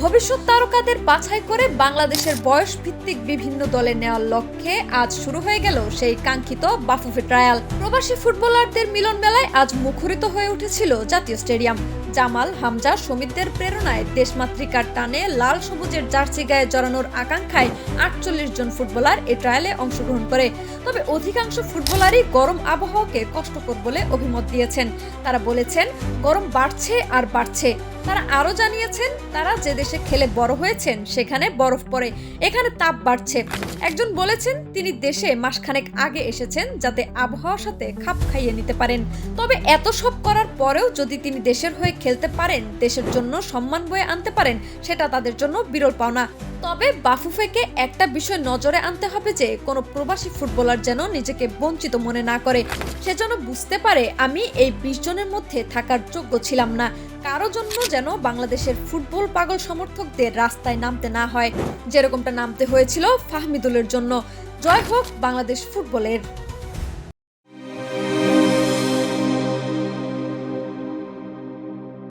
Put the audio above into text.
ভবিষ্যৎ তারকাদের বাছাই করে বাংলাদেশের বয়স ভিত্তিক বিভিন্ন দলে নেওয়ার লক্ষ্যে আজ শুরু হয়ে গেল সেই কাঙ্ক্ষিত বাফুফে ট্রায়াল। প্রবাসী ফুটবলারদের মিলন মেলায় আজ মুখরিত হয়ে উঠেছিল জাতীয় স্টেডিয়াম। জামাল, হামজা, সমিতদের প্রেরণায় দেশমাতৃকার টানে লাল সবুজের জার্সি গায়ে জড়ানোর আকাঙ্ক্ষায় ৪৮ জন ফুটবলার এ ট্রায়ালে অংশগ্রহণ করে। তবে অধিকাংশ ফুটবলারই গরম আবহাওয়াকে কষ্টকর বলে অভিমত দিয়েছেন। তারা বলেছেন, গরম বাড়ছে আর বাড়ছে। তারা আরও জানিয়েছেন, তারা যে দেশে খেলে বড় হয়েছেন সেখানে বরফ পড়ে, এখানে তাপ বাড়ছে। একজন বলেছেন, তিনি দেশে মাসখানেক আগে এসেছেন যাতে আবহাওয়ার সাথে খাপ খাইয়ে নিতে পারেন। তবে এত সব করার পরেও যদি তিনি দেশের হয়ে খেলতে পারেন, দেশের জন্য সম্মান বয়ে আনতে পারেন, সেটা তাদের জন্য বিরল পাওনা। তবে বাফুফেকে একটা বিষয় নজরে আনতে হবে যে কোনো প্রবাসী ফুটবলার যেন নিজেকে বঞ্চিত মনে না করে। সে যেন বুঝতে পারে, আমি এই ২০ জনের মধ্যে থাকার যোগ্য ছিলাম না। কারো জন্য যেন বাংলাদেশের ফুটবল পাগল সমর্থকদের রাস্তায় নামতে না হয়, যেরকমটা নামতে হয়েছিল ফাহমিদুলের জন্য। জয় হোক বাংলাদেশ ফুটবলের।